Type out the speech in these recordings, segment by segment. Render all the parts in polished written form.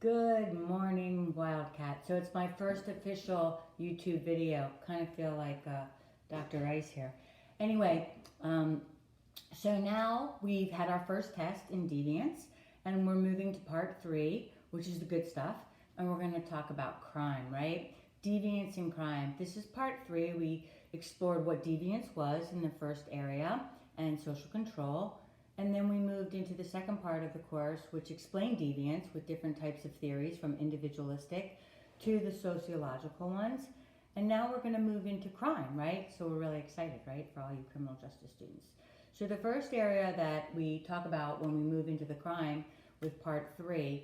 Good morning, Wildcat. So it's my first official YouTube video. Kind of feel like Dr. Rice here. Anyway, so now we've had our first test in deviance, and we're moving to part 3, which is the good stuff. And we're going to talk about crime, right? Deviance and crime. This is part 3. We explored what deviance was in the first area and social control. And then we moved into the second part of the course, which explained deviance with different types of theories, from individualistic to the sociological ones. And now we're going to move into crime, right? So we're really excited, right, for all you criminal justice students. So the first area that we talk about when we move into the crime with part 3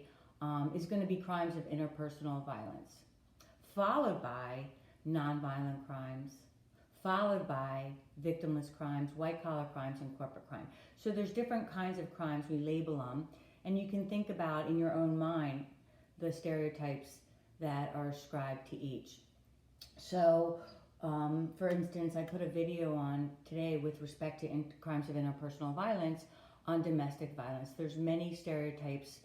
is going to be crimes of interpersonal violence, followed by nonviolent crimes, followed by victimless crimes, white-collar crimes, and corporate crime. So there's different kinds of crimes, we label them, and you can think about in your own mind the stereotypes that are ascribed to each. So, for instance, I put a video on today with respect to crimes of interpersonal violence on domestic violence. There's many stereotypes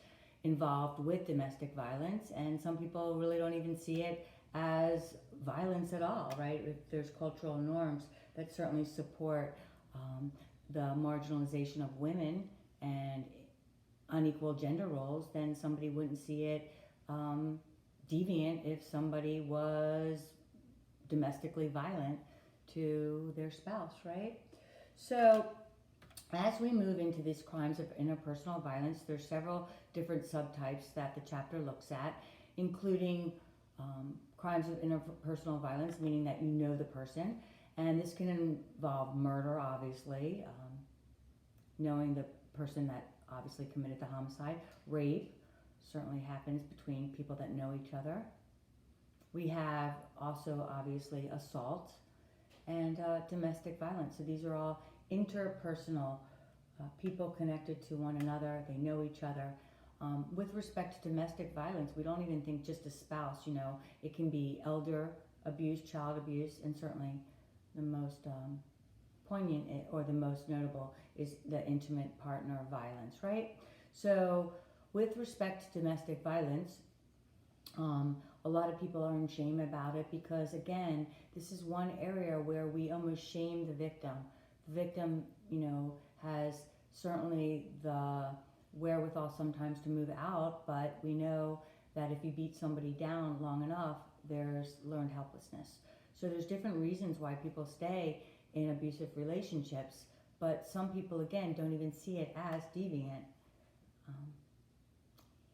involved with domestic violence, and some people really don't even see it as violence at all, right? If there's cultural norms that certainly support the marginalization of women and unequal gender roles, then somebody wouldn't see it deviant if somebody was domestically violent to their spouse, right? So as we move into these crimes of interpersonal violence, there's several different subtypes that the chapter looks at, including crimes of interpersonal violence, meaning that you know the person. And this can involve murder, obviously, knowing the person that obviously committed the homicide. Rape certainly happens between people that know each other. We have also, obviously, assault and domestic violence. So these are all interpersonal, people connected to one another, they know each other. With respect to domestic violence, we don't even think just a spouse, it can be elder abuse, child abuse, and certainly the most poignant or the most notable is the intimate partner violence, right? So with respect to domestic violence, a lot of people are in shame about it because, again, this is one area where we almost shame the victim. The victim, has certainly the wherewithal sometimes to move out, but we know that if you beat somebody down long enough, there's learned helplessness. So there's different reasons why people stay in abusive relationships, but some people, again, don't even see it as deviant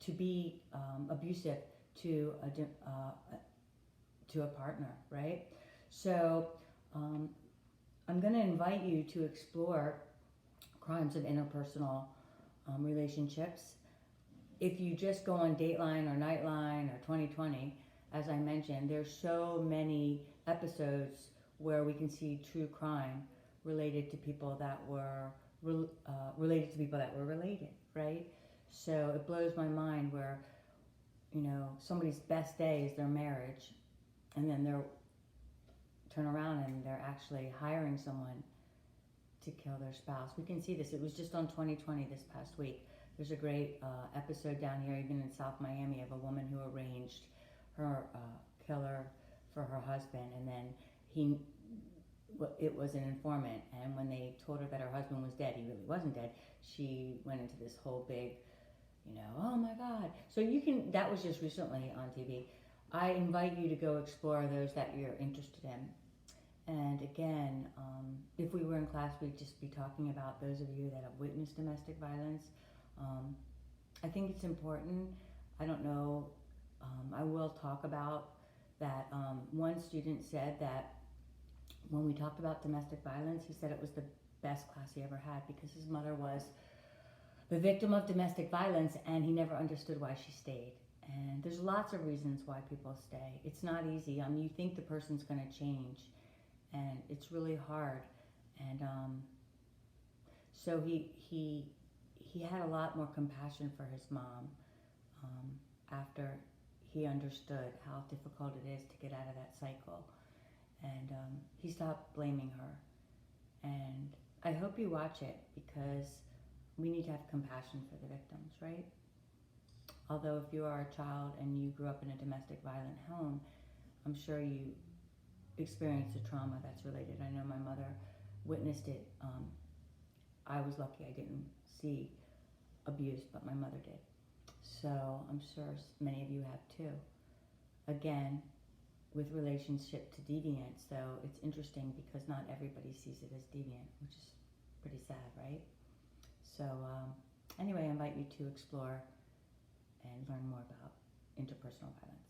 to be abusive to a partner, right? So I'm going to invite you to explore crimes of interpersonal relationships. If you just go on Dateline or Nightline or 2020, as I mentioned, there's so many episodes where we can see true crime related to people that were related, right? So it blows my mind where, somebody's best day is their marriage, and then they're turn around and they're actually hiring someone to kill their spouse. We can see this. It was just on 2020 this past week. There's a great episode down here, even in South Miami, of a woman who arranged her killer for her husband, and then it was an informant, and when they told her that her husband was dead, he really wasn't dead, she went into this whole big, oh my God. So that was just recently on TV. I invite you to go explore those that you're interested in. And again, if we were in class, we'd just be talking about those of you that have witnessed domestic violence. I think it's important. I don't know, I will talk about that. One student said that when we talked about domestic violence, he said it was the best class he ever had because his mother was the victim of domestic violence and he never understood why she stayed. And there's lots of reasons why people stay. It's not easy. You think the person's going to change, and it's really hard. And so he had a lot more compassion for his mom after he understood how difficult it is to get out of that cycle. And he stopped blaming her. And I hope you watch it because we need to have compassion for the victims, right? Although if you are a child and you grew up in a domestic violent home, I'm sure you experienced a trauma that's related. I know my mother witnessed it. I was lucky I didn't see abuse, but my mother did. So I'm sure many of you have too. Again, with relationship to deviance, though, it's interesting because not everybody sees it as deviant, which is pretty sad, right? So anyway, I invite you to explore and learn more about interpersonal violence.